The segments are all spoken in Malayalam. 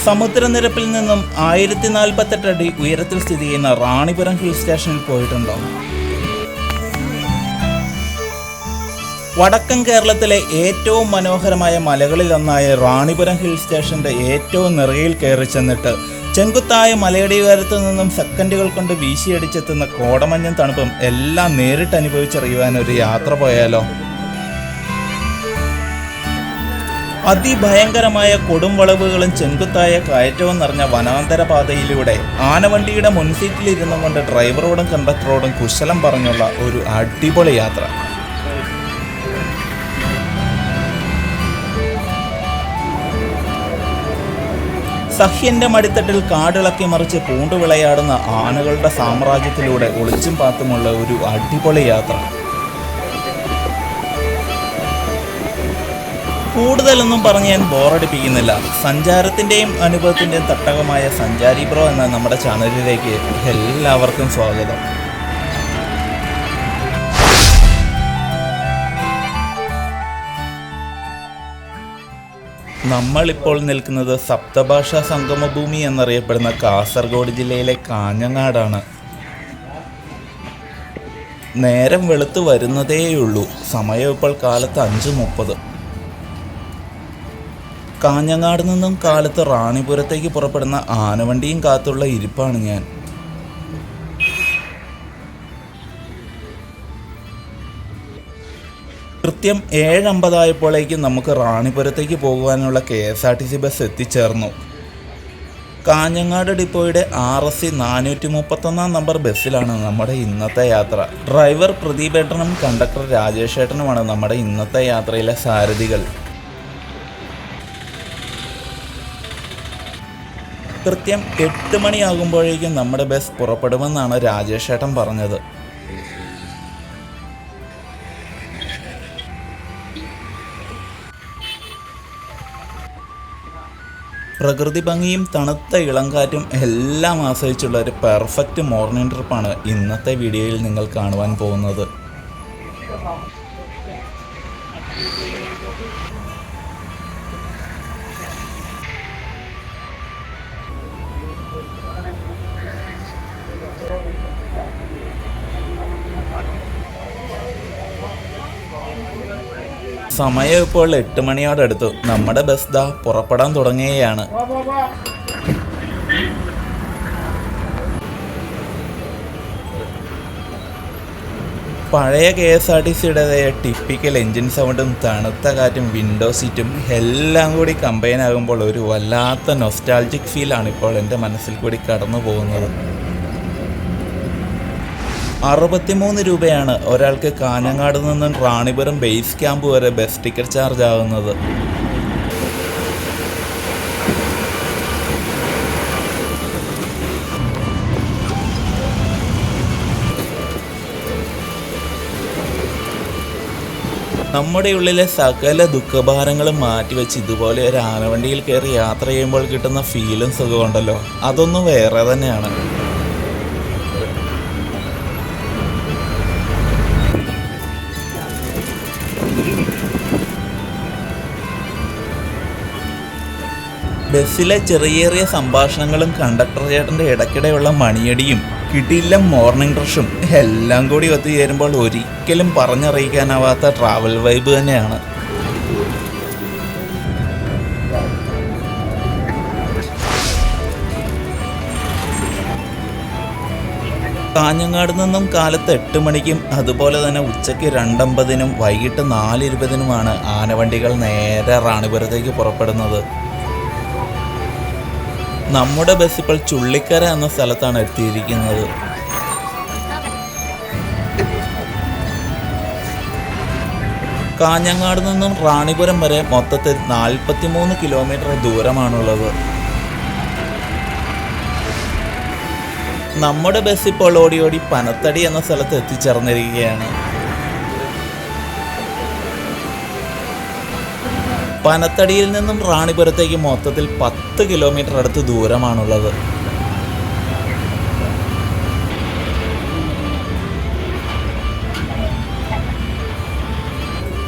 സമുദ്രനിരപ്പിൽ നിന്നും 1048 അടി ഉയരത്തിൽ സ്ഥിതി ചെയ്യുന്ന റാണിപുരം ഹിൽ സ്റ്റേഷനിൽ പോയിട്ടുണ്ടോ? വടക്കൻ കേരളത്തിലെ ഏറ്റവും മനോഹരമായ മലകളിലൊന്നായ റാണിപുരം ഹിൽ സ്റ്റേഷൻ്റെ ഏറ്റവും നിറയിൽ കയറി ചെന്നിട്ട് ചെങ്കുത്തായ മലയടിവാരത്തു നിന്നും സെക്കൻഡുകൾ കൊണ്ട് വീശിയടിച്ചെത്തുന്ന കോടമഞ്ഞും തണുപ്പും എല്ലാം നേരിട്ട് അനുഭവിച്ചറിയുവാൻ ഒരു യാത്ര പോയാലോ? അതിഭയങ്കരമായ കൊടുംവളവുകളും ചെങ്കുത്തായ കയറ്റവും നിറഞ്ഞ വനാന്തര പാതയിലൂടെ ആനവണ്ടിയുടെ മുൻസീറ്റിലിരുന്നു കൊണ്ട് ഡ്രൈവറോടും കണ്ടക്ടറോടും കുശലം പറഞ്ഞുള്ള ഒരു അടിപൊളി യാത്ര. സഹ്യന്റെ മടിത്തട്ടിൽ കാടിളക്കി മറിച്ച് പൂണ്ടുവിളയാടുന്ന ആനകളുടെ സാമ്രാജ്യത്തിലൂടെ ഒളിച്ചും പാത്തുമുള്ള ഒരു അടിപൊളി യാത്ര. കൂടുതലൊന്നും പറഞ്ഞ് ഞാൻ ബോറടിപ്പിക്കുന്നില്ല. സഞ്ചാരത്തിൻ്റെയും അനുഭവത്തിൻ്റെയും തട്ടകമായ സഞ്ചാരി ബ്രോ എന്ന നമ്മുടെ ചാനലിലേക്ക് എല്ലാവർക്കും സ്വാഗതം. നമ്മളിപ്പോൾ നിൽക്കുന്നത് സപ്തഭാഷാ സംഗമഭൂമി എന്നറിയപ്പെടുന്ന കാസർഗോഡ് ജില്ലയിലെ കാഞ്ഞങ്ങാടാണ്. നേരം വെളുത്ത് വരുന്നതേയുള്ളൂ. സമയം ഇപ്പോൾ കാലത്ത് 5:30. കാഞ്ഞങ്ങാട് നിന്നും കാലത്ത് റാണിപുരത്തേക്ക് പുറപ്പെടുന്ന ആനവണ്ടിയും കാത്തുള്ള ഇരിപ്പാണ് ഞാൻ. കൃത്യം 7:50 നമുക്ക് റാണിപുരത്തേക്ക് പോകുവാനുള്ള KSRTC ബസ് എത്തിച്ചേർന്നു. കാഞ്ഞങ്ങാട് ഡിപ്പോയുടെ RSC 431 നമ്പർ ബസ്സിലാണ് നമ്മുടെ ഇന്നത്തെ യാത്ര. ഡ്രൈവർ പ്രദീപേട്ടനും കണ്ടക്ടർ രാജേഷേട്ടനുമാണ് നമ്മുടെ ഇന്നത്തെ യാത്രയിലെ സാരഥികൾ. കൃത്യം 8 മണിയാകുമ്പോഴേക്കും നമ്മുടെ ബസ് പുറപ്പെടുമെന്നാണ് രാജേഷേട്ടൻ പറഞ്ഞത്. പ്രകൃതി ഭംഗിയും തണുത്ത ഇളംകാറ്റും എല്ലാം ആസ്വദിച്ചുള്ള ഒരു പെർഫെക്റ്റ് മോർണിംഗ് ട്രിപ്പാണ് ഇന്നത്തെ വീഡിയോയിൽ നിങ്ങൾ കാണുവാൻ പോകുന്നത്. സമയം ഇപ്പോൾ 8 മണിയോടടുത്തു. നമ്മുടെ ബസ് ദാ പുറപ്പെടാൻ തുടങ്ങുകയാണ്. പഴയ KSRTCയുടേതായ ടിപ്പിക്കൽ എൻജിൻ സൗണ്ടും തണുത്ത കാറ്റും വിൻഡോ സീറ്റും എല്ലാം കൂടി കമ്പൈൻ ആകുമ്പോൾ ഒരു വല്ലാത്ത നൊസ്റ്റാൾജിക് ഫീലാണ് ഇപ്പോൾ എൻ്റെ മനസ്സിൽ കൂടി കടന്നു പോകുന്നത്. 63 രൂപയാണ് ഒരാൾക്ക് കാഞ്ഞങ്ങാട് നിന്നും റാണിപുരം ബേസ് ക്യാമ്പ് വരെ ബസ് ടിക്കറ്റ് ചാർജ് ആകുന്നത്. നമ്മുടെ ഉള്ളിലെ സകല ദുഃഖഭാരങ്ങളും മാറ്റിവെച്ച് ഇതുപോലെ ഒരു ആനവണ്ടിയിൽ കയറി യാത്ര ചെയ്യുമ്പോൾ കിട്ടുന്ന ഫീലും സുഖമുണ്ടല്ലോ, അതൊന്നും വേറെ തന്നെയാണ്. ബസ്സിലെ ചെറിയ സംഭാഷണങ്ങളും കണ്ടക്ടർ ചേട്ടൻ്റെ ഇടയ്ക്കിടെയുള്ള മണിയടിയും കിടിലം മോർണിംഗ് റഷും എല്ലാം കൂടി ഒത്തുചേരുമ്പോൾ ഒരിക്കലും പറഞ്ഞറിയിക്കാനാവാത്ത ട്രാവൽ വൈബ് തന്നെയാണ്. കാഞ്ഞങ്ങാട് നിന്നും കാലത്ത് 8 മണിക്കും അതുപോലെ തന്നെ ഉച്ചയ്ക്ക് 2:50 വൈകിട്ട് 4:20 ആനവണ്ടികൾ നേരെ റാണിപുരത്തേക്ക് പുറപ്പെടുന്നത്. നമ്മുടെ ബസ് ഇപ്പോൾ ചുള്ളിക്കര എന്ന സ്ഥലത്താണ് എത്തിയിരിക്കുന്നത്. കാഞ്ഞങ്ങാട് നിന്നും റാണിപുരം വരെ മൊത്തത്തിൽ 43 കിലോമീറ്റർ ദൂരമാണുള്ളത്. നമ്മുടെ ബസ് ഇപ്പോൾ ഓടി പനത്തടി എന്ന സ്ഥലത്ത് എത്തിച്ചേർന്നിരിക്കുകയാണ്. പനത്തടിയിൽ നിന്നും റാണിപുരത്തേക്ക് മൊത്തത്തിൽ 10 കിലോമീറ്റർ അടുത്ത് ദൂരമാണുള്ളത്.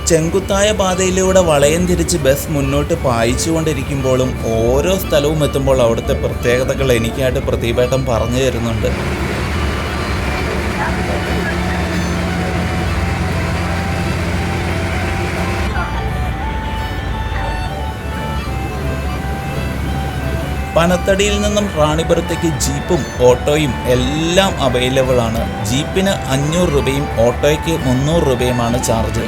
ചെങ്കുത്തായ പാതയിലൂടെ വളയം തിരിച്ച് ബസ് മുന്നോട്ട് പായിച്ചുകൊണ്ടിരിക്കുമ്പോഴും ഓരോ സ്ഥലവും എത്തുമ്പോൾ അവിടുത്തെ പ്രത്യേകതകൾ എനിക്കായിട്ട് പ്രതിഭേട്ടൻ പറഞ്ഞു തരുന്നുണ്ട്. പനത്തടിയിൽ നിന്നും റാണിപുരത്തേക്ക് ജീപ്പും ഓട്ടോയും എല്ലാം അവൈലബിൾ ആണ്. ജീപ്പിന് 500 രൂപയും ഓട്ടോയ്ക്ക് 300 രൂപയുമാണ് ചാർജ്.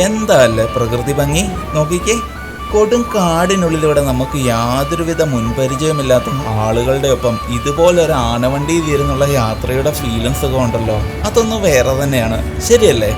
എന്താ അല്ലേ പ്രകൃതി ഭംഗി, നോക്കിക്കേ. കൊടും കാടിനുള്ളിലൂടെ നമുക്ക് യാതൊരുവിധ മുൻപരിചയമില്ലാത്ത ആളുകളുടെ ഒപ്പം ഇതുപോലൊരു ആനവണ്ടിയിൽ ഇരുന്നുള്ള യാത്രയുടെ ഫീലിങ്സ് ഒക്കെ ഉണ്ടല്ലോ, അതൊന്നും വേറെ തന്നെയാണ്, ശരിയല്ലേ?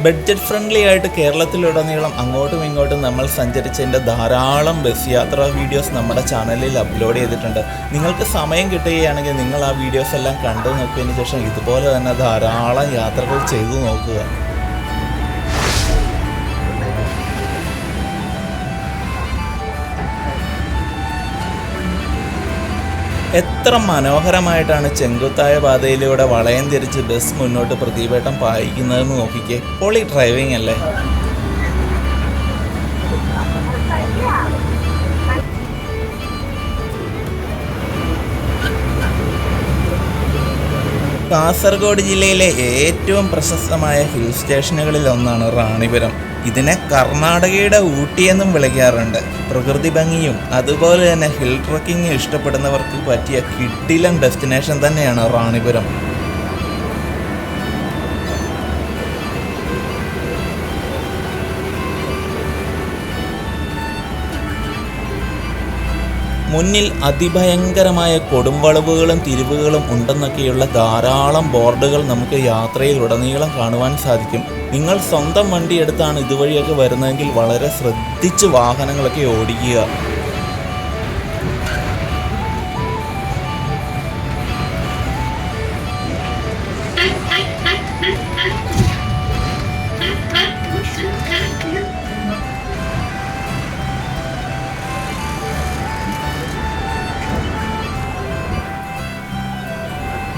ബഡ്ജറ്റ് ഫ്രണ്ട്ലി ആയിട്ട് കേരളത്തിലുടനീളം അങ്ങോട്ടും ഇങ്ങോട്ടും നമ്മൾ സഞ്ചരിച്ചതിൻ്റെ ധാരാളം ബസ് യാത്രാ വീഡിയോസ് നമ്മുടെ ചാനലിൽ അപ്ലോഡ് ചെയ്തിട്ടുണ്ട്. നിങ്ങൾക്ക് സമയം കിട്ടുകയാണെങ്കിൽ നിങ്ങൾ ആ വീഡിയോസ് എല്ലാം കണ്ടു നോക്കിയതിന് ശേഷം ഇതുപോലെ തന്നെ ധാരാളം യാത്രകൾ ചെയ്തു നോക്കുക. എത്ര മനോഹരമായിട്ടാണ് ചെങ്കുത്തായ പാതയിലൂടെ വളയം തിരിച്ച് ബസ് മുന്നോട്ട് പ്രതിഭേട്ടം പായിക്കുന്നതെന്ന് നോക്കിക്കേ. പൊളി ഡ്രൈവിംഗ് അല്ലേ? കാസർഗോഡ് ജില്ലയിലെ ഏറ്റവും പ്രശസ്തമായ ഹിൽ സ്റ്റേഷനുകളിൽ ഒന്നാണ് റാണിപുരം. ഇതിനെ കർണാടകയുടെ ഊട്ടി എന്നും വിളിക്കാറുണ്ട്. പ്രകൃതി ഭംഗിയും അതുപോലെ തന്നെ ഹിൽ ട്രക്കിങ് ഇഷ്ടപ്പെടുന്നവർക്ക് പറ്റിയ കിടിലൻ ഡെസ്റ്റിനേഷൻ തന്നെയാണ് റാണിപുരം. മുന്നിൽ അതിഭയങ്കരമായ കൊടുംവളവുകളും തിരിവുകളും ഉണ്ടെന്നൊക്കെയുള്ള ധാരാളം ബോർഡുകൾ നമുക്ക് യാത്രയിൽ ഉടനീളം കാണുവാൻ സാധിക്കും. നിങ്ങൾ സ്വന്തം വണ്ടി എടുത്താണ് ഇതുവഴിയൊക്കെ വരുന്നതെങ്കിൽ വളരെ ശ്രദ്ധിച്ച് വാഹനങ്ങളൊക്കെ ഓടിക്കുക.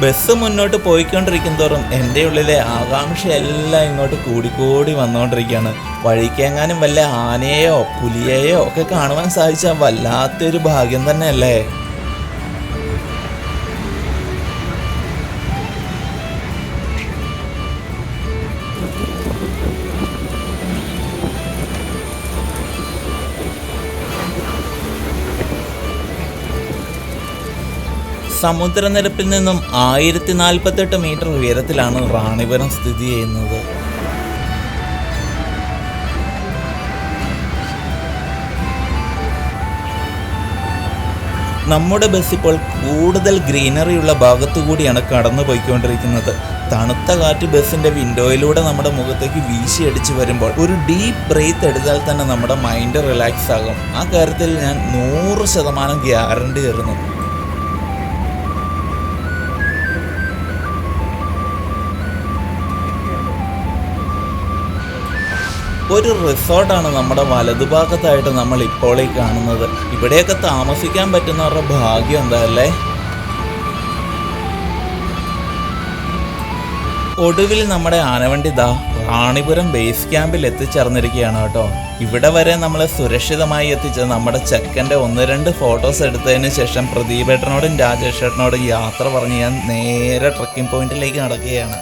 ബസ് മുന്നോട്ട് പോയിക്കൊണ്ടിരിക്കും തോറും എൻ്റെ ഉള്ളിലെ ആകാംക്ഷയെല്ലാം ഇങ്ങോട്ട് കൂടിക്കൂടി വന്നുകൊണ്ടിരിക്കുകയാണ്. വഴിക്കെങ്ങാനും വല്ല ആനയെയോ പുലിയെയോ ഒക്കെ കാണുവാൻ സാധിച്ചാൽ വല്ലാത്തൊരു ഭാഗ്യം തന്നെയല്ലേ? സമുദ്രനിരപ്പിൽ നിന്നും 1048 മീറ്റർ ഉയരത്തിലാണ് റാണിപുരം സ്ഥിതി ചെയ്യുന്നത്. നമ്മുടെ ബസ് ഇപ്പോൾ കൂടുതൽ ഗ്രീനറിയുള്ള ഭാഗത്തുകൂടിയാണ് കടന്നു പോയിക്കൊണ്ടിരിക്കുന്നത്. തണുത്ത കാറ്റ് ബസ്സിൻ്റെ വിൻഡോയിലൂടെ നമ്മുടെ മുഖത്തേക്ക് വീശിയടിച്ച് വരുമ്പോൾ ഒരു ഡീപ്പ് ബ്രീത്ത് എടുത്താൽ തന്നെ നമ്മുടെ മൈൻഡ് റിലാക്സ് ആകും. ആ കാര്യത്തിൽ ഞാൻ 100% ഗ്യാരണ്ടി തരുന്നു. ഒരു റിസോർട്ടാണ് നമ്മുടെ വലതുഭാഗത്തായിട്ട് നമ്മൾ ഇപ്പോൾ ഈ കാണുന്നത്. ഇവിടെയൊക്കെ താമസിക്കാൻ പറ്റുന്നവരുടെ ഭാഗ്യം എന്താ അല്ലേ? ഒടുവിൽ നമ്മുടെ ആനവണ്ടി റാണിപുരം ബേസ് ക്യാമ്പിൽ എത്തിച്ചേർന്നിരിക്കുകയാണ് കേട്ടോ. ഇവിടെ വരെ നമ്മൾ സുരക്ഷിതമായി എത്തിച്ച് നമ്മുടെ ചെക്കൻ്റെ 1-2 ഫോട്ടോസ് എടുത്തതിന് ശേഷം പ്രദീപേട്ടനോടും രാജേഷ് ചേട്ടനോടും യാത്ര പറഞ്ഞ് ഞാൻ നേരെ ട്രക്കിംഗ് പോയിന്റിലേക്ക് നടക്കുകയാണ്.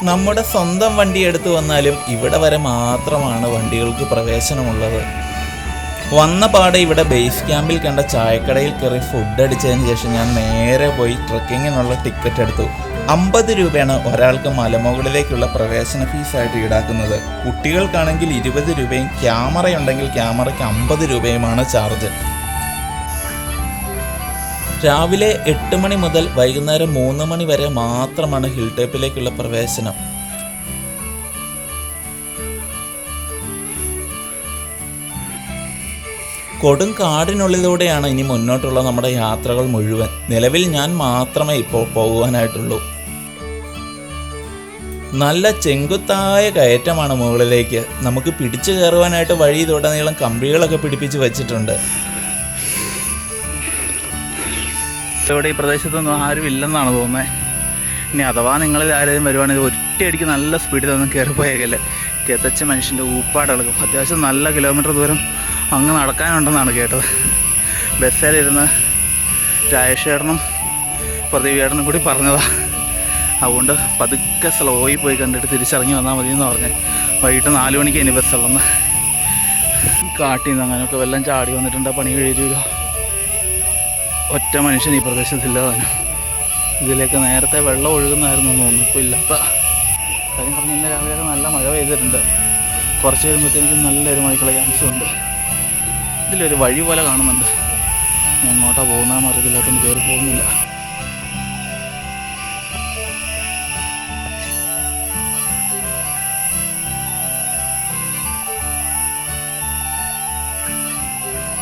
നമ്മുടെ സ്വന്തം വണ്ടി എടുത്തു വന്നാലും ഇവിടെ വരെ മാത്രമാണ് വണ്ടികൾക്ക് പ്രവേശനമുള്ളത്. വന്ന പാടെ ഇവിടെ ബേസ് ക്യാമ്പിൽ കണ്ട ചായക്കടയിൽ കയറി ഫുഡ് അടിച്ചതിന് ശേഷം ഞാൻ നേരെ പോയി ട്രക്കിങ്ങിനുള്ള ടിക്കറ്റ് എടുത്തു. 50 രൂപയാണ് ഒരാൾക്ക് മലമുകളിലേക്കുള്ള പ്രവേശന ഫീസായിട്ട് ഈടാക്കുന്നത്. കുട്ടികൾക്കാണെങ്കിൽ 20 രൂപയും ക്യാമറയുണ്ടെങ്കിൽ ക്യാമറയ്ക്ക് 50 രൂപയുമാണ് ചാർജ്. രാവിലെ 8 മണി മുതൽ വൈകുന്നേരം 3 മണി വരെ മാത്രമാണ് ഹിൽ ടോപ്പിലേക്കുള്ള പ്രവേശനം. കൊടും കാടിനുള്ളിലൂടെയാണ് ഇനി മുന്നോട്ടുള്ള നമ്മുടെ യാത്രകൾ മുഴുവൻ. നിലവിൽ ഞാൻ മാത്രമേ ഇപ്പോൾ പോകുവാനായിട്ടുള്ളൂ. നല്ല ചെങ്കുത്തായ കയറ്റമാണ് മുകളിലേക്ക്. നമുക്ക് പിടിച്ചു കയറുവാനായിട്ട് വഴി തുടനീളം കമ്പികളൊക്കെ പിടിപ്പിച്ച് വെച്ചിട്ടുണ്ട്. ഇവിടെ ഈ പ്രദേശത്തൊന്നും ആരും ഇല്ലെന്നാണ് തോന്നുന്നത്. ഇനി അഥവാ നിങ്ങളിൽ ആരെങ്കിലും വരുവാണെങ്കിൽ ഒറ്റയടിക്ക് നല്ല സ്പീഡിൽ ഒന്നും കയറിപ്പോയേക്കല്ലേ. കിതച്ച മനുഷ്യൻ്റെ ഊപ്പാടിളക്കും. അത്യാവശ്യം നല്ല കിലോമീറ്റർ ദൂരം അങ്ങ് നടക്കാനുണ്ടെന്നാണ് കേട്ടത്. ബസ്സിലിരുന്ന് രാജേഷേട്ടനും പ്രദീപേട്ടനും കൂടി പറഞ്ഞതാണ്. അതുകൊണ്ട് പതുക്കെ സ്ലോയിൽ പോയി കണ്ടിട്ട് തിരിച്ചിറങ്ങി വന്നാൽ മതി എന്ന് പറഞ്ഞ്. വൈകിട്ട് 4 മണിക്ക് ഇനി ബസ്സുള്ളന്ന്. കാട്ടിൽ നിന്ന് അങ്ങനെയൊക്കെ വെള്ളം ചാടി വന്നിട്ടുണ്ട്. പണി കഴിയുക. ഒറ്റ മനുഷ്യൻ ഈ പ്രദേശത്തില്ല താനും. ഇതിലേക്ക് നേരത്തെ വെള്ളം ഒഴുകുന്നതായിരുന്നു തോന്നുന്നു. ഇപ്പോൾ ഇല്ലാത്ത കാര്യം പറഞ്ഞ് ഇന്ന് രാവിലെയൊക്കെ നല്ല മഴ പെയ്തിട്ടുണ്ട്. കുറച്ച് കഴിയുമ്പോഴത്തേക്കും നല്ലൊരു മഴക്കുള്ള ചാൻസുണ്ട്. ഇതിലൊരു വഴി പോലെ കാണുന്നുണ്ട്. ഞാൻ എങ്ങോട്ടാണ് പോകുന്നതെന്ന് അറിയത്തില്ലാത്തതിന് കയറി പോകുന്നില്ല.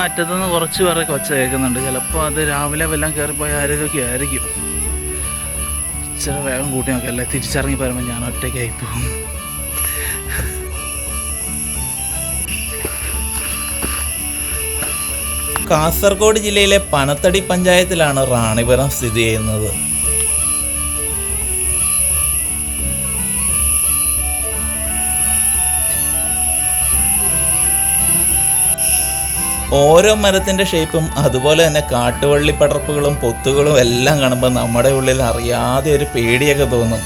അറ്റത്തുനിന്ന് കുറച്ച് പേരൊക്കെ ഒച്ച കേൾക്കുന്നുണ്ട്. ചിലപ്പോൾ അത് രാവിലെ വല്ലതും കയറിപ്പോയ ആരോഗ്യമൊക്കെ ആയിരിക്കും. ഇച്ചിരി വേഗം കൂട്ടി നോക്കല്ലേ. തിരിച്ചിറങ്ങി വരുമ്പോൾ ഞാൻ ഒറ്റയ്ക്കായി പോകും. കാസർഗോഡ് ജില്ലയിലെ പനത്തടി പഞ്ചായത്തിലാണ് റാണിപുരം സ്ഥിതി ചെയ്യുന്നത്. ഓരോ മരത്തിൻ്റെ ഷേപ്പും അതുപോലെ തന്നെ കാട്ടുവള്ളി പടർപ്പുകളും പൊത്തുകളും എല്ലാം കാണുമ്പോൾ നമ്മുടെ ഉള്ളിൽ അറിയാതെ ഒരു പേടിയൊക്കെ തോന്നും.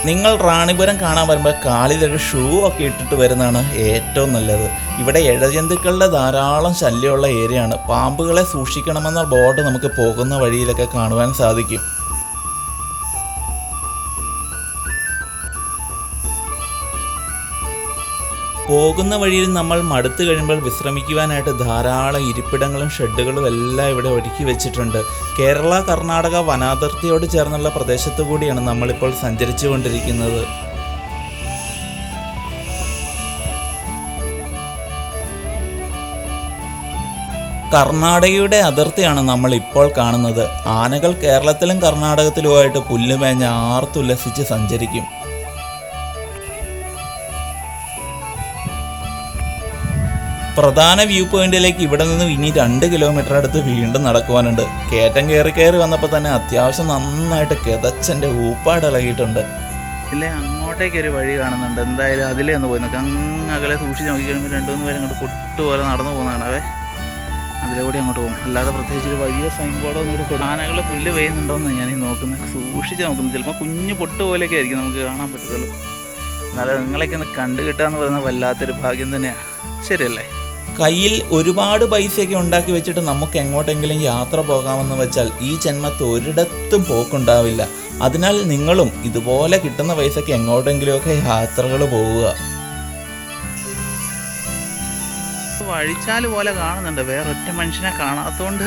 നിങ്ങൾ റാണിപുരം കാണാൻ വരുമ്പോൾ കാലിലൊരു ഷൂ ഒക്കെ ഇട്ടിട്ട് വരുന്നതാണ് ഏറ്റവും നല്ലത്. ഇവിടെ ഇഴജന്തുക്കളുടെ ധാരാളം ശല്യമുള്ള ഏരിയയാണ്. പാമ്പുകളെ സൂക്ഷിക്കണമെന്ന ബോർഡ് നമുക്ക് പോകുന്ന വഴിയിലൊക്കെ കാണുവാൻ സാധിക്കും. പോകുന്ന വഴിയിൽ നമ്മൾ മടുത്തു കഴിയുമ്പോൾ വിശ്രമിക്കുവാനായിട്ട് ധാരാളം ഇരിപ്പിടങ്ങളും ഷെഡുകളും എല്ലാം ഇവിടെ ഒരുക്കി വെച്ചിട്ടുണ്ട്. കേരള കർണാടക വനാതിർത്തിയോട് ചേർന്നുള്ള പ്രദേശത്തു കൂടിയാണ് നമ്മളിപ്പോൾ സഞ്ചരിച്ചു കൊണ്ടിരിക്കുന്നത്. കർണാടകയുടെ അതിർത്തിയാണ് നമ്മൾ ഇപ്പോൾ കാണുന്നത്. ആനകൾ കേരളത്തിലും കർണാടകത്തിലുമായിട്ട് പുല്ലുമേഞ്ഞ് ആർത്തുല്ലസിച്ച് സഞ്ചരിക്കും. പ്രധാന വ്യൂ പോയിന്റിലേക്ക് ഇവിടെ നിന്ന് ഇനി 2 കിലോമീറ്റർ അടുത്ത് വീണ്ടും നടക്കുവാനുണ്ട്. കയറ്റം കയറി വന്നപ്പോൾ തന്നെ അത്യാവശ്യം നന്നായിട്ട് കിതച്ചെൻ്റെ ഊപ്പാടിളകിയിട്ടുണ്ട്. ഇല്ലേ, അങ്ങോട്ടേക്കൊരു വഴി കാണുന്നുണ്ട്. എന്തായാലും അതിലേ ഒന്ന് പോയി നോക്കാം. അകലെ സൂക്ഷിച്ച് നോക്കി കഴിയുമ്പോൾ 2-3 പേര് അങ്ങോട്ട് പൊട്ടുപോലെ നടന്നു പോകുന്നതാണ്. അതിലൂടെ അങ്ങോട്ട് പോകും. അല്ലാതെ പ്രത്യേകിച്ച് ഒരു വലിയ സൈൻ ബോർഡൊന്നും ഇവിടെ കൊടുക്കും. ആനകൾ പുല്ല് പെയ്യുന്നുണ്ടോയെന്ന് ഞാൻ നോക്കുന്നത്. സൂക്ഷിച്ച് നോക്കുന്നത്. ചിലപ്പോൾ കുഞ്ഞു പൊട്ട് പോലെയൊക്കെ ആയിരിക്കും നമുക്ക് കാണാൻ പറ്റത്തുള്ളൂ. എന്നാലും നിങ്ങളൊക്കെ ഒന്ന് കണ്ടു കിട്ടുക പറയുന്നത് വല്ലാത്തൊരു ഭാഗ്യം തന്നെയാണ്. ശരിയല്ലേ? കയ്യിൽ ഒരുപാട് പൈസയൊക്കെ ഉണ്ടാക്കി വെച്ചിട്ട് നമുക്ക് എങ്ങോട്ടെങ്കിലും യാത്ര പോകാമെന്ന് വെച്ചാൽ ഈ ജന്മത്ത് ഒരിടത്തും പോക്കുണ്ടാവില്ല. അതിനാൽ നിങ്ങളും ഇതുപോലെ കിട്ടുന്ന പൈസയ്ക്ക് എങ്ങോട്ടെങ്കിലുമൊക്കെ യാത്രകൾ പോവുക. വഴിച്ചാല് പോലെ കാണുന്നുണ്ട്. വേറൊറ്റ മനുഷ്യനെ കാണാത്തോണ്ട്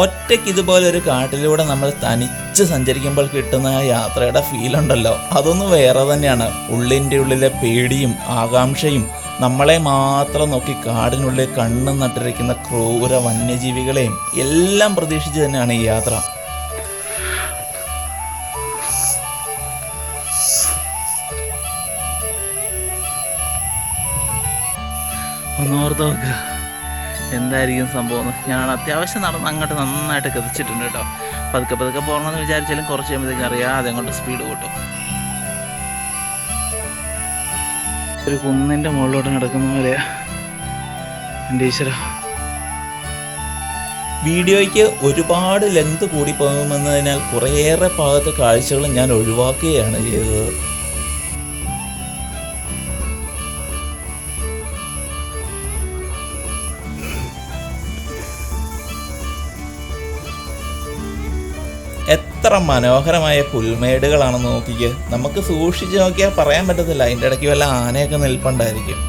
ഒറ്റയ്ക്ക് ഇതുപോലൊരു കാട്ടിലൂടെ നമ്മൾ തനിച്ച് സഞ്ചരിക്കുമ്പോൾ കിട്ടുന്ന ആ യാത്രയുടെ ഫീലുണ്ടല്ലോ, അതൊന്നും വേറെ തന്നെയാണ്. ഉള്ളിൻ്റെ ഉള്ളിലെ പേടിയും ആകാംക്ഷയും നമ്മളെ മാത്രം നോക്കി കാടിനുള്ളിൽ കണ്ണും നട്ടിരിക്കുന്ന ക്രൂര വന്യജീവികളെയും എല്ലാം പ്രതീക്ഷിച്ച് തന്നെയാണ് ഈ യാത്ര. ഒന്നോർത്ത് നോക്കുക എന്തായിരിക്കും സംഭവം. ഞാൻ അത്യാവശ്യം നടന്ന് അങ്ങോട്ട് നന്നായിട്ട് കത്തിച്ചിട്ടുണ്ട് കേട്ടോ. പതുക്കെ പോകണമെന്ന് വിചാരിച്ചാലും കുറച്ച് കഴിയുമ്പോഴത്തേക്കും അറിയാതെ അങ്ങോട്ട് സ്പീഡ് കൂട്ടും. ഒരു കുന്നിൻ്റെ മുകളിലോട്ട് നടക്കുന്ന പോലെ എൻ്റെ ഈശ്വര. വീഡിയോയ്ക്ക് ഒരുപാട് ലെങ്ത് കൂടി പോകുമെന്നതിനാൽ കുറേയേറെ ഭാഗത്തെ കാഴ്ചകൾ ഞാൻ ഒഴിവാക്കുകയാണ് ചെയ്തത്. എത്ര മനോഹരമായ പുൽമേടുകളാണെന്ന് നോക്കിക്ക്. നമുക്ക് സൂക്ഷിച്ച് നോക്കിയാൽ പറയാൻ പറ്റത്തില്ല, അതിൻ്റെ ഇടയ്ക്ക് വല്ല ആനയൊക്കെ നിൽപ്പുണ്ടായിരിക്കും.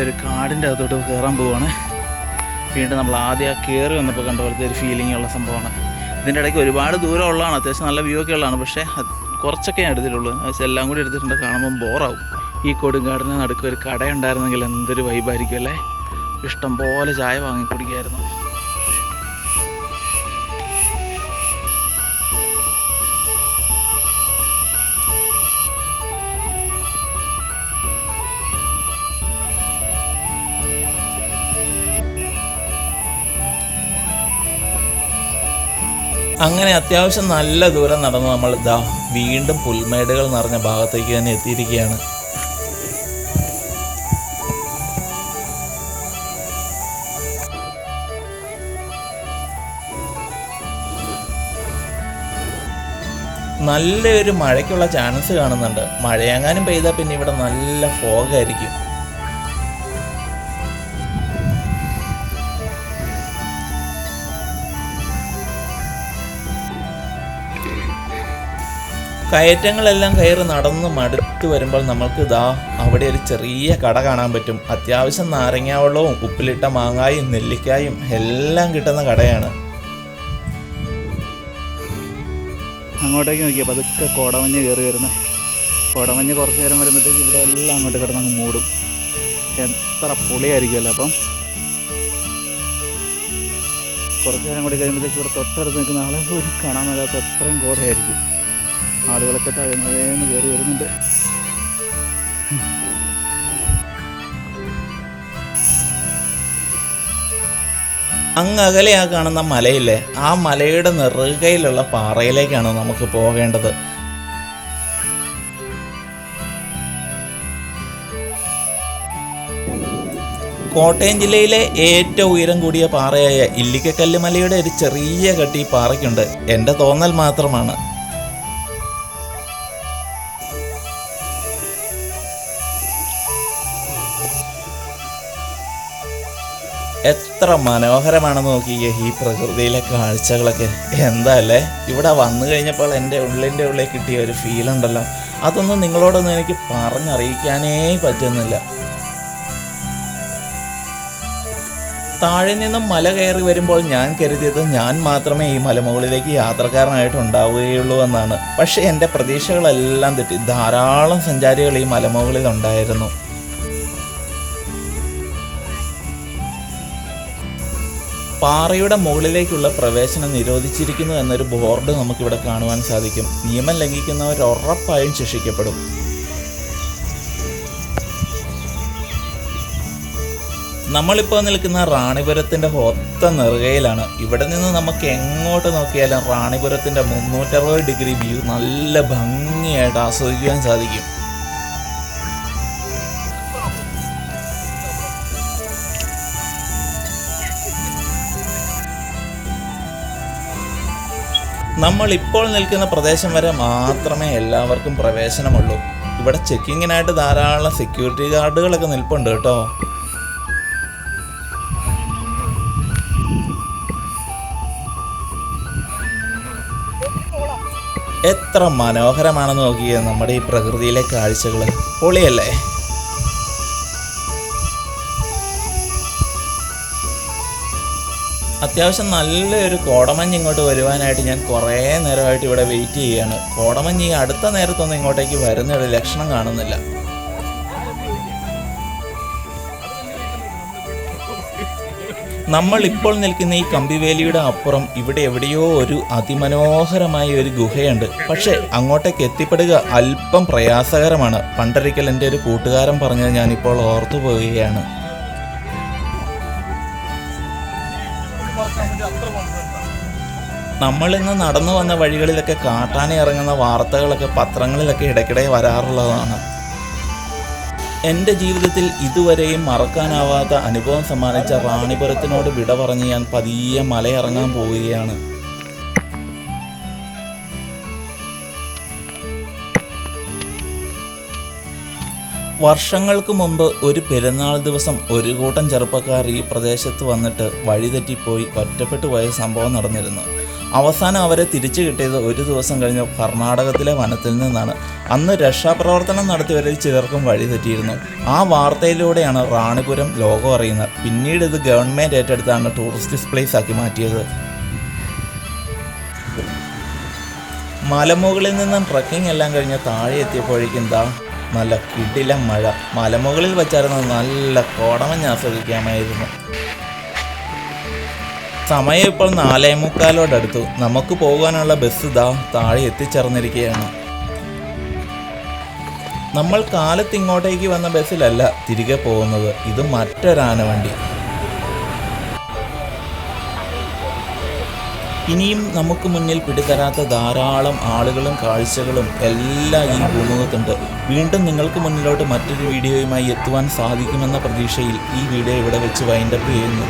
ഒരു കാടിൻ്റെ അകത്തോട്ട് കയറാൻ പോവുകയാണ്. വീണ്ടും നമ്മൾ ആദ്യം കയറി വന്നപ്പോൾ കണ്ട പോലത്തെ ഒരു ഫീലിംഗ് ഉള്ള സംഭവമാണ്. ഇതിൻ്റെ ഇടയ്ക്ക് ഒരുപാട് ദൂരം ഉള്ളതാണ്, അത്യാവശ്യം നല്ല വ്യൂ ഒക്കെ ഉള്ളതാണ്. പക്ഷേ കുറച്ചൊക്കെ ഞാൻ എടുത്തിട്ടുള്ളൂ. എല്ലാം കൂടി എടുത്തിട്ടുണ്ട്, കാണുമ്പം ബോറാവും. ഈ കൊടുങ്കാടിന് നടുക്ക് ഒരു കടയുണ്ടായിരുന്നെങ്കിൽ എന്തൊരു വൈബായിരിക്കും അല്ലേ. ഇഷ്ടം പോലെ ചായ വാങ്ങി കുടിക്കുമായിരുന്നു. അങ്ങനെ അത്യാവശ്യം നല്ല ദൂരം നടന്ന് നമ്മൾ വീണ്ടും പുൽമേടുകൾ നിറഞ്ഞ ഭാഗത്തേക്ക് തന്നെ എത്തിയിരിക്കുകയാണ്. നല്ലൊരു മഴയ്ക്കുള്ള ചാൻസ് കാണുന്നുണ്ട്. മഴയെങ്ങാനും പെയ്താൽ പിന്നെ ഇവിടെ നല്ല ഫോഗായിരിക്കും. കയറ്റങ്ങളെല്ലാം കയറി നടന്ന് മടുത്ത് വരുമ്പോൾ നമ്മൾക്ക് അവിടെ ഒരു ചെറിയ കട കാണാൻ പറ്റും. അത്യാവശ്യം നാരങ്ങാവെള്ളവും ഉപ്പിലിട്ട മാങ്ങായും നെല്ലിക്കായും എല്ലാം കിട്ടുന്ന കടയാണ്. അങ്ങോട്ടേക്ക് നോക്കിയപ്പോൾ അതൊക്കെ കോടമഞ്ഞ് കയറി വരുന്നത്. കോടമഞ്ഞ് കുറച്ച് നേരം വരുമ്പോഴത്തേക്ക് ഇവിടെ എല്ലാം അങ്ങോട്ട് കിടന്നങ്ങ് മൂടും. എത്ര പൊളിയായിരിക്കുമല്ലോ. അപ്പം കുറച്ച് നേരം കൂടി കഴിയുമ്പോഴത്തേക്ക് ഇവിടെ തൊട്ടടുത്ത് നിൽക്കുന്ന ആളെ പോലും കാണാൻ മേലാത്ത അത്രയും കോടയായിരിക്കും. ആളുകളൊക്കെ താഴ്ന്നതേന്ന് കയറി വരുന്നുണ്ട്. അങ്ങകലെ കാണുന്ന മലയില്ലേ, ആ മലയുടെ നെറുകയിലുള്ള പാറയിലേക്കാണ് നമുക്ക് പോകേണ്ടത്. കോട്ടയം ജില്ലയിലെ ഏറ്റവും ഉയരം കൂടിയ പാറയായ ഇല്ലിക്കക്കല്ല് മലയുടെ ഒരു ചെറിയ കട്ടി പാറയ്ക്കുണ്ട്. എൻ്റെ തോന്നൽ മാത്രമാണ്. എത്ര മനോഹരമാണെന്ന് നോക്കിയേ ഈ പ്രകൃതിയിലെ കാഴ്ചകളൊക്കെ. എന്താ അല്ലേ, ഇവിടെ വന്നു കഴിഞ്ഞപ്പോൾ എൻ്റെ ഉള്ളിൻ്റെ ഉള്ളിൽ കിട്ടിയ ഒരു ഫീലുണ്ടല്ലോ, അതൊന്നും നിങ്ങളോടൊന്നും എനിക്ക് പറഞ്ഞറിയിക്കാനേ പറ്റുന്നില്ല. താഴെ നിന്നും മല കയറി വരുമ്പോൾ ഞാൻ കരുതിയത് ഞാൻ മാത്രമേ ഈ മലമുകളിലേക്ക് യാത്രക്കാരനായിട്ട് ഉണ്ടാവുകയുള്ളൂ എന്നാണ്. പക്ഷേ എൻ്റെ പ്രതീക്ഷകളെല്ലാം തെറ്റി. ധാരാളം സഞ്ചാരികൾ ഈ മലമുകളിൽ ഉണ്ടായിരുന്നു. പാറയുടെ മുകളിലേക്കുള്ള പ്രവേശനം നിരോധിച്ചിരിക്കുന്നു എന്നൊരു ബോർഡ് നമുക്കിവിടെ കാണുവാൻ സാധിക്കും. നിയമം ലംഘിക്കുന്നവർ ഉറപ്പായും ശിക്ഷിക്കപ്പെടും. നമ്മളിപ്പോൾ നിൽക്കുന്ന റാണിപുരത്തിൻ്റെ ഒത്ത നെറുകയിലാണ്. ഇവിടെ നിന്ന് നമുക്ക് എങ്ങോട്ട് നോക്കിയാലും റാണിപുരത്തിൻ്റെ 360 ഡിഗ്രി വ്യൂ നല്ല ഭംഗിയായിട്ട് ആസ്വദിക്കുവാൻ സാധിക്കും. നമ്മളിപ്പോൾ നിൽക്കുന്ന പ്രദേശം വരെ മാത്രമേ എല്ലാവർക്കും പ്രവേശനമുള്ളൂ. ഇവിടെ ചെക്കിങ്ങിനായിട്ട് ധാരാളം സെക്യൂരിറ്റി ഗാർഡുകളൊക്കെ നിൽപ്പുണ്ട് കേട്ടോ. എത്ര മനോഹരമാണെന്ന് നോക്കിയേ നമ്മുടെ ഈ പ്രകൃതിയിലെ കാഴ്ചകൾ. പൊളിയല്ലേ. അത്യാവശ്യം നല്ലൊരു കോടമഞ്ഞ് ഇങ്ങോട്ട് വരുവാനായിട്ട് ഞാൻ കുറേ നേരമായിട്ട് ഇവിടെ വെയിറ്റ് ചെയ്യുകയാണ്. കോടമഞ്ഞ് ഈ അടുത്ത നേരത്തൊന്നും ഇങ്ങോട്ടേക്ക് വരുന്നൊരു ലക്ഷണം കാണുന്നില്ല. നമ്മൾ ഇപ്പോൾ നിൽക്കുന്ന ഈ കമ്പിവേലിയുടെ അപ്പുറം ഇവിടെ എവിടെയോ ഒരു അതിമനോഹരമായ ഒരു ഗുഹയുണ്ട്. പക്ഷേ അങ്ങോട്ടേക്ക് എത്തിപ്പെടുക അല്പം പ്രയാസകരമാണ്. പണ്ടൊരിക്കൽ എൻ്റെ ഒരു കൂട്ടുകാരൻ പറഞ്ഞത് ഞാനിപ്പോൾ ഓർത്തു പോവുകയാണ്. നമ്മളിന്ന് നടന്നു വന്ന വഴികളിലൊക്കെ കാട്ടാന ഇറങ്ങുന്ന വാർത്തകളൊക്കെ പത്രങ്ങളിലൊക്കെ ഇടയ്ക്കിടെ വരാറുള്ളതാണ്. എൻ്റെ ജീവിതത്തിൽ ഇതുവരെയും മറക്കാനാവാത്ത അനുഭവം സമ്മാനിച്ച റാണിപുരത്തിനോട് വിട പറഞ്ഞ് ഞാൻ പതിയെ മലയിറങ്ങാൻ പോവുകയാണ്. വർഷങ്ങൾക്ക് മുമ്പ് ഒരു പെരുന്നാൾ ദിവസം ഒരു കൂട്ടം ചെറുപ്പക്കാർ ഈ പ്രദേശത്ത് വന്നിട്ട് വഴിതെറ്റിപ്പോയി ഒറ്റപ്പെട്ടു പോയ സംഭവം നടന്നിരുന്നു. അവസാനം അവരെ തിരിച്ചു കിട്ടിയത് ഒരു ദിവസം കഴിഞ്ഞ് കർണാടകത്തിലെ വനത്തിൽ നിന്നാണ്. അന്ന് രക്ഷാപ്രവർത്തനം നടത്തിയവരിൽ ചിലർക്കും വഴിതെറ്റിയിരുന്നു. ആ വാർത്തയിലൂടെയാണ് റാണിപുരം ലോകം അറിയുന്നത്. പിന്നീട് ഇത് ഗവൺമെൻറ് ഏറ്റെടുത്താണ് ടൂറിസ്റ്റ് പ്ലേസ് ആക്കി മാറ്റിയത്. മലമുകളിൽ നിന്നും ട്രക്കിംഗ് എല്ലാം കഴിഞ്ഞ് താഴെ എത്തിയപ്പോഴേക്കും നല്ല കിടിലം മഴ. മലമുകളിൽ വച്ചായിരുന്നു നല്ല കോടമഞ്ഞ് ആസ്വദിക്കാമായിരുന്നു. സമയം ഇപ്പോൾ 4:45 നമുക്ക് പോകാനുള്ള ബസ് താഴെ എത്തിച്ചേർന്നിരിക്കുകയാണ്. നമ്മൾ കാലത്ത് ഇങ്ങോട്ടേക്ക് വന്ന ബസ്സിലല്ല തിരികെ പോകുന്നത്. ഇത് മറ്റൊരാനവണ്ടി. ഇനിയും നമുക്ക് മുന്നിൽ പിടിതരാത്ത ധാരാളം ആളുകളും കാഴ്ചകളും എല്ലാം ഈ ഭൂമുഖത്തുണ്ട്. വീണ്ടും നിങ്ങൾക്ക് മുന്നിലോട്ട് മറ്റൊരു വീഡിയോയുമായി എത്തുവാൻ സാധിക്കുമെന്ന പ്രതീക്ഷയിൽ ഈ വീഡിയോ ഇവിടെ വെച്ച് വൈൻഡപ്പ് ചെയ്യുന്നു.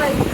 Thank you.